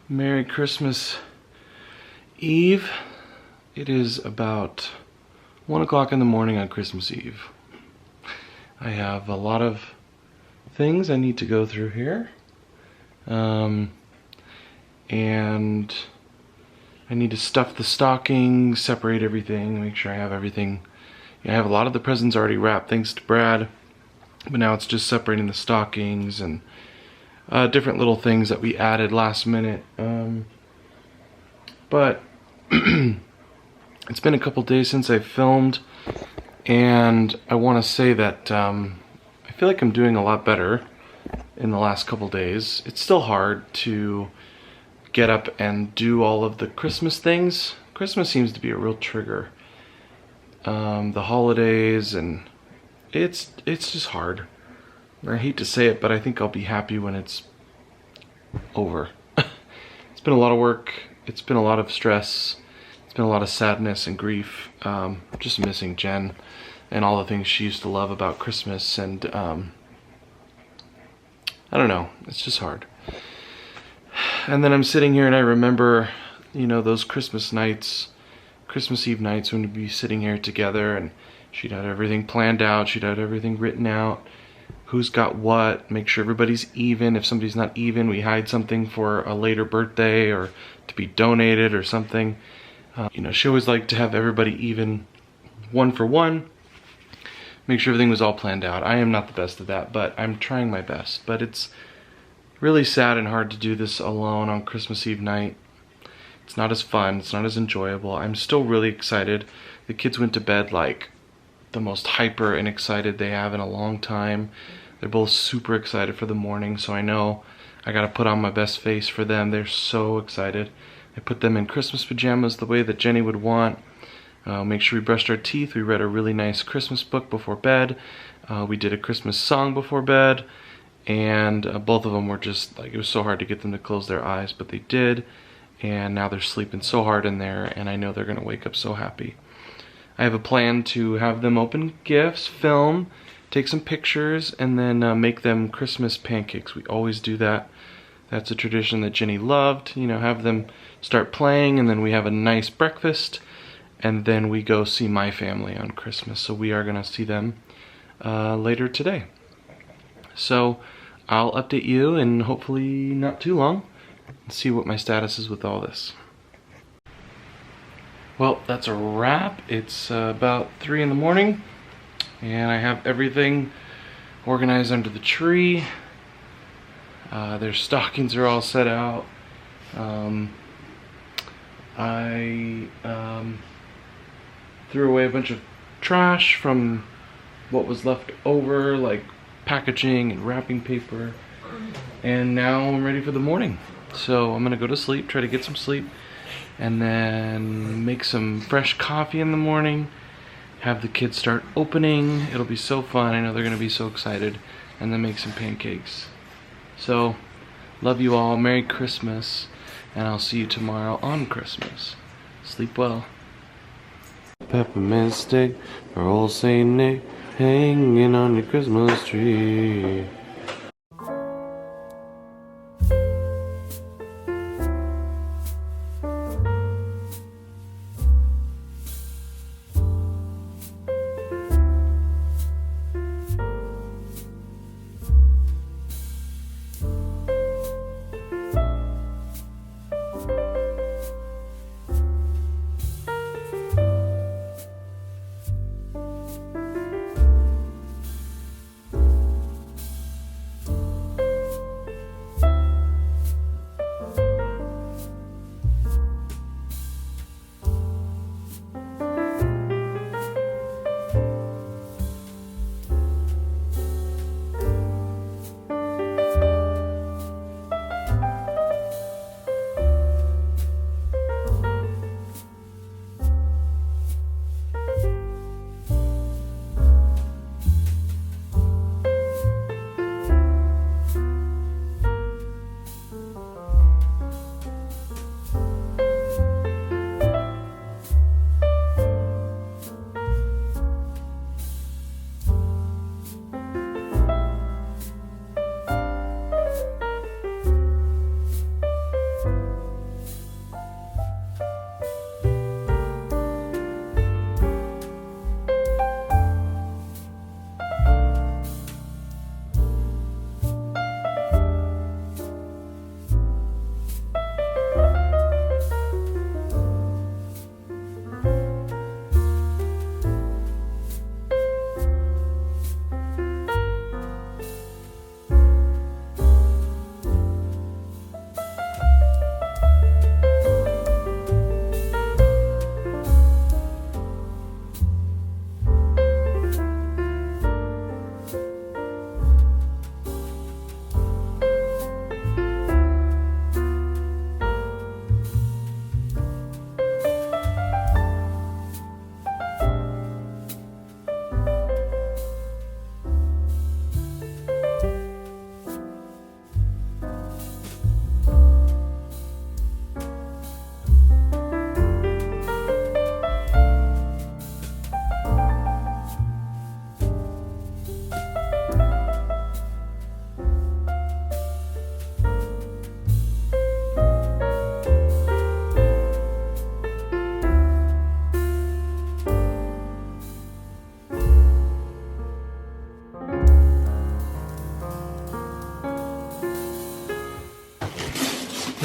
Merry Christmas Eve. It is about 1 o'clock in the morning on Christmas Eve. I have a lot of things I need to go through here. And I need to stuff the stockings, separate everything, make sure I have everything. I have a lot of the presents already wrapped thanks to Brad, but now it's just separating the stockings and different little things that we added last minute. But it's been a couple days since I filmed, and I want to say that I feel like I'm doing a lot better in the last couple days. It's still hard to get up and do all of the Christmas things. Christmas seems to be a real trigger. The holidays, and it's just hard. I hate to say it, but I think I'll be happy when it's over. It's been a lot of work. It's been a lot of stress. It's been a lot of sadness and grief. Just missing Jen and all the things she used to love about Christmas. And I don't know. It's just hard. And then I'm sitting here and I remember, you know, those Christmas nights, Christmas Eve nights, when we'd be sitting here together and she'd had everything planned out. She'd had everything written out. Who's got what, make sure everybody's even. If somebody's not even, we hide something for a later birthday or to be donated or something. You know, she always liked to have everybody even, one for one. Make sure everything was all planned out. I am not the best at that, but I'm trying my best. But it's really sad and hard to do this alone on Christmas Eve night. It's not as fun, it's not as enjoyable. I'm still really excited. The kids went to bed like the most hyper and excited they have in a long time. They're both super excited for the morning, so I know I gotta put on my best face for them. They're so excited. I put them in Christmas pajamas the way that Jenny would want. Make sure we brushed our teeth. We read a really nice Christmas book before bed. We did a Christmas song before bed, and both of them were just like, it was so hard to get them to close their eyes, but they did, and now they're sleeping so hard in there, and I know they're gonna wake up so happy. I have a plan to have them open gifts, film, take some pictures, and then make them Christmas pancakes. We always do that. That's a tradition that Jenny loved. You know, have them start playing, and then we have a nice breakfast, and then we go see my family on Christmas. So we are gonna see them later today. So I'll update you, and hopefully not too long, and see what my status is with all this. Well, that's a wrap. It's about 3 in the morning, and I have everything organized under the tree. Their stockings are all set out. I threw away a bunch of trash from what was left over, like packaging and wrapping paper, and now I'm ready for the morning. So I'm gonna go to sleep, try to get some sleep, and then make some fresh coffee in the morning, have the kids start opening. It'll be so fun. I know they're gonna be so excited. And then make some pancakes. So, love you all. Merry Christmas, and I'll see you tomorrow on Christmas. Sleep well. Peppermint stick for old Saint Nick, hanging on your Christmas tree.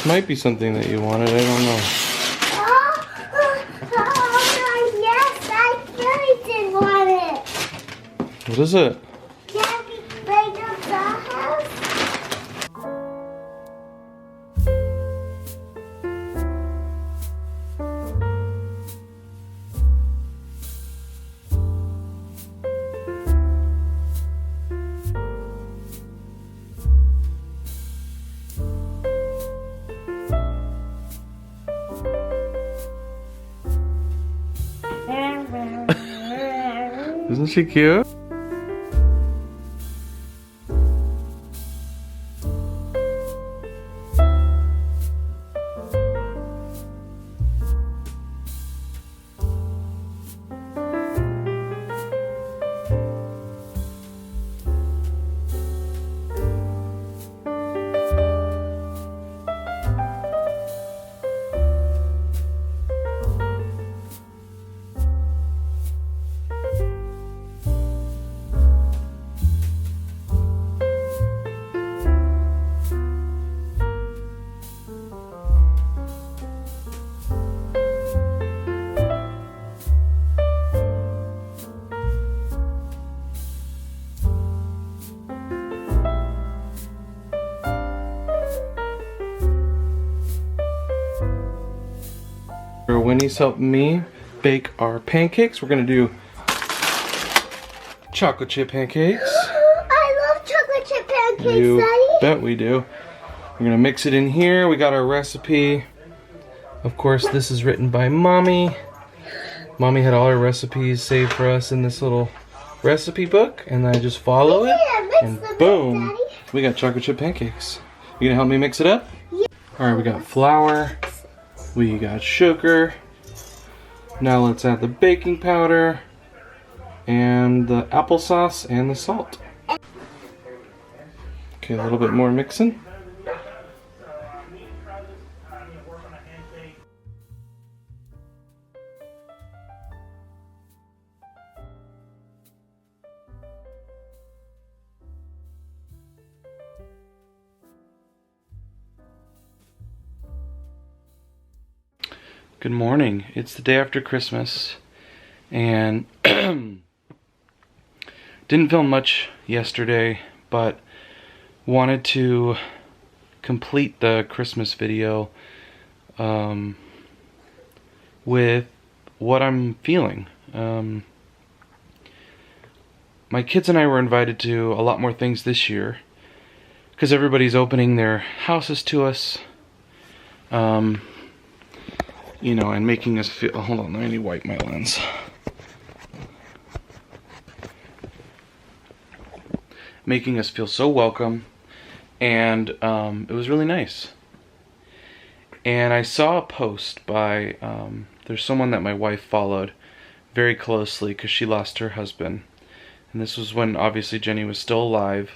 This might be something that you wanted, I don't know. Yes, I really did want it. What is it? Can we play the dollhouse? Isn't she cute? Winnie's helping me bake our pancakes. We're gonna do chocolate chip pancakes. I love chocolate chip pancakes, You Daddy. bet we do. We're gonna mix it in here. We got our recipe. Of course, this is written by Mommy. Mommy had all her recipes saved for us in this little recipe book, and I just follow it, and boom, we got chocolate chip pancakes. You gonna help me mix it up? Yeah. All right, we got flour. We got sugar. Now let's add the baking powder and the applesauce and the salt. Okay, a little bit more mixing. Good morning. It's the day after Christmas, and didn't film much yesterday, but wanted to complete the Christmas video with what I'm feeling. My kids and I were invited to a lot more things this year because everybody's opening their houses to us. You know, and making us feel, oh, hold on, I need to wipe my lens. Making us feel so welcome, and it was really nice. And I saw a post by, there's someone that my wife followed very closely because she lost her husband. And this was when obviously Jenny was still alive,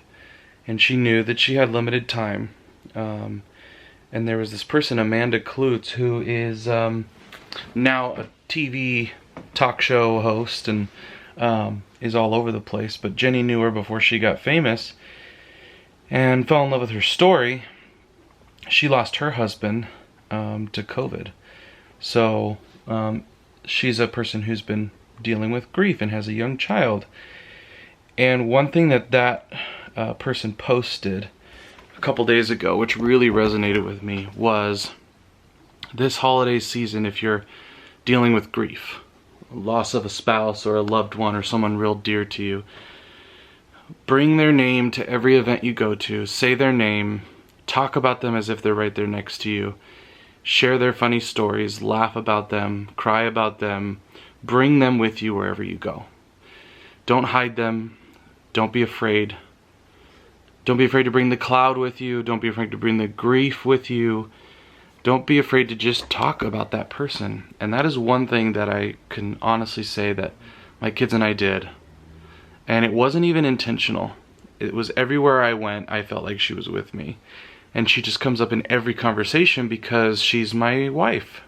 and she knew that she had limited time. And there was this person, Amanda Klutz, who is now a TV talk show host and is all over the place. But Jenny knew her before she got famous and fell in love with her story. She lost her husband to COVID. So she's a person who's been dealing with grief and has a young child. And one thing that person posted a couple days ago, which really resonated with me, was this holiday season, if you're dealing with grief, loss of a spouse or a loved one or someone real dear to you, bring their name to every event you go to, say their name, talk about them as if they're right there next to you, share their funny stories, laugh about them, cry about them, bring them with you wherever you go. Don't hide them. Don't be afraid. Don't be afraid to bring the cloud with you. Don't be afraid to bring the grief with you. Don't be afraid to just talk about that person. And that is one thing that I can honestly say that my kids and I did. And it wasn't even intentional. It was everywhere I went, I felt like she was with me. And she just comes up in every conversation because she's my wife.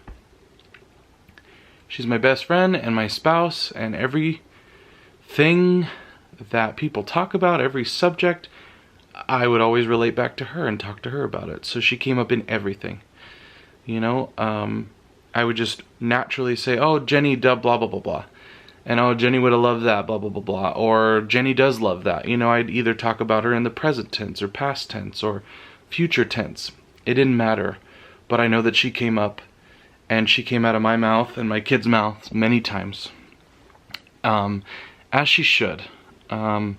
She's my best friend and my spouse, and everything that people talk about, every subject, I would always relate back to her and talk to her about it. So she came up in everything. You know, I would just naturally say, oh, Jenny does blah, blah, blah, blah. And oh, Jenny would have loved that, blah, blah, blah, blah. Or Jenny does love that. You know, I'd either talk about her in the present tense or past tense or future tense. It didn't matter. But I know that she came up, and she came out of my mouth and my kids' mouths many times. As she should. I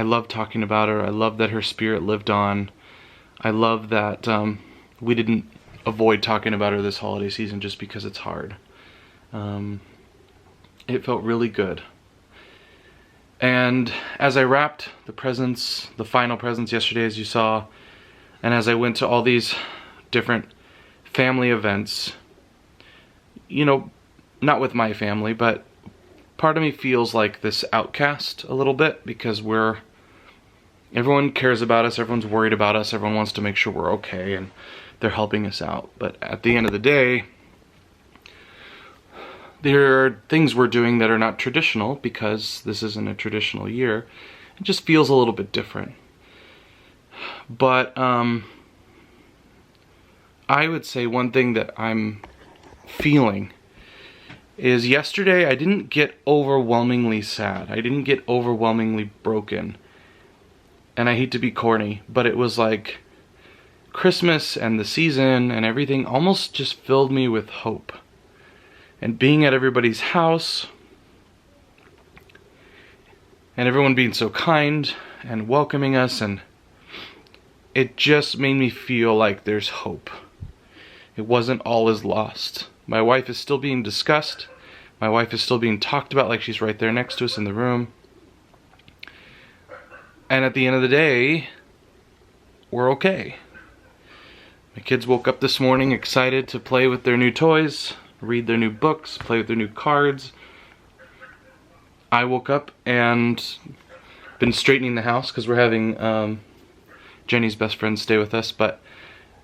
love talking about her. I love that her spirit lived on. I love that we didn't avoid talking about her this holiday season just because it's hard. It felt really good. And as I wrapped the presents, the final presents yesterday, as you saw, and as I went to all these different family events, you know, not with my family, but part of me feels like this outcast a little bit, because everyone cares about us, everyone's worried about us, everyone wants to make sure we're okay, and they're helping us out. But at the end of the day, there are things we're doing that are not traditional, because this isn't a traditional year. It just feels a little bit different. But I would say one thing that I'm feeling is yesterday I didn't get overwhelmingly sad. I didn't get overwhelmingly broken. And I hate to be corny, but it was like Christmas and the season and everything almost just filled me with hope. And being at everybody's house, and everyone being so kind and welcoming us, and it just made me feel like there's hope. It wasn't all is lost. My wife is still being discussed. My wife is still being talked about like she's right there next to us in the room. And at the end of the day, we're okay. My kids woke up this morning excited to play with their new toys, read their new books, play with their new cards. I woke up and been straightening the house because we're having Jenny's best friend stay with us. But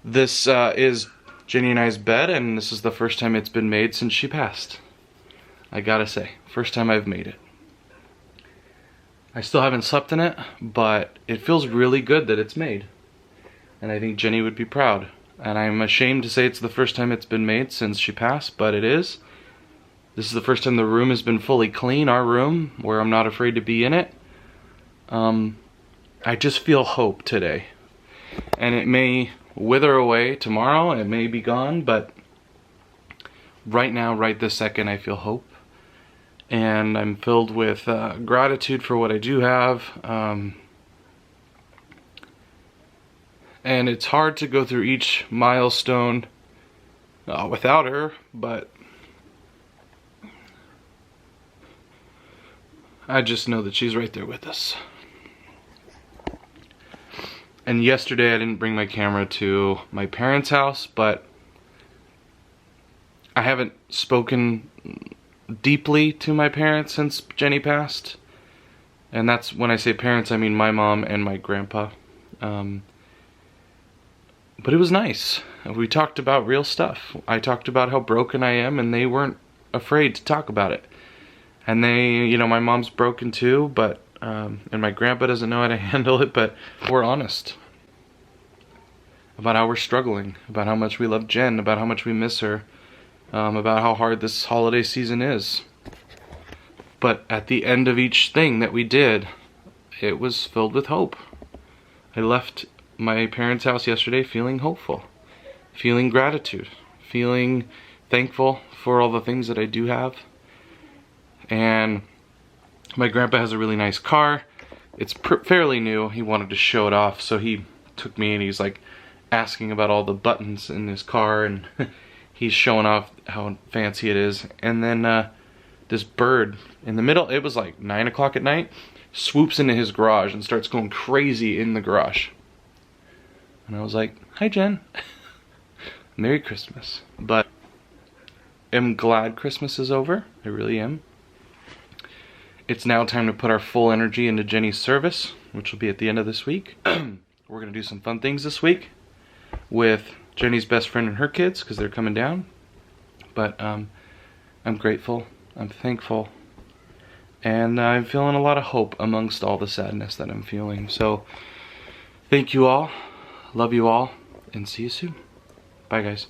this is Jenny and I's bed, and this is the first time it's been made since she passed. I gotta say, first time I've made it. I still haven't slept in it, but it feels really good that it's made. And I think Jenny would be proud. And I'm ashamed to say it's the first time it's been made since she passed, but it is. This is the first time the room has been fully clean, our room, where I'm not afraid to be in it. I just feel hope today. And it may wither away tomorrow, it may be gone, but right now, right this second, I feel hope. And I'm filled with gratitude for what I do have. And it's hard to go through each milestone without her, but I just know that she's right there with us. And yesterday I didn't bring my camera to my parents' house, but I haven't spoken deeply to my parents since Jenny passed. And that's, when I say parents, I mean my mom and my grandpa. But it was nice. We talked about real stuff. I talked about how broken I am, and they weren't afraid to talk about it. And they, you know, my mom's broken too, but and my grandpa doesn't know how to handle it, but we're honest about how we're struggling, about how much we love Jen, about how much we miss her, about how hard this holiday season is. But at the end of each thing that we did, it was filled with hope. I left my parents' house yesterday feeling hopeful, feeling gratitude, feeling thankful for all the things that I do have. And my grandpa has a really nice car. It's fairly new. He wanted to show it off, so he took me and he's like asking about all the buttons in his car, and he's showing off how fancy it is. And then this bird in the middle, it was like 9 o'clock at night, swoops into his garage and starts going crazy in the garage. And I was like, hi Jen. Merry Christmas. But I'm glad Christmas is over. I really am. It's now time to put our full energy into Jenny's service, which will be at the end of this week. We're going to do some fun things this week with Jenny's best friend and her kids, because they're coming down. But I'm grateful. I'm thankful. And I'm feeling a lot of hope amongst all the sadness that I'm feeling. So thank you all. Love you all, and see you soon. Bye, guys.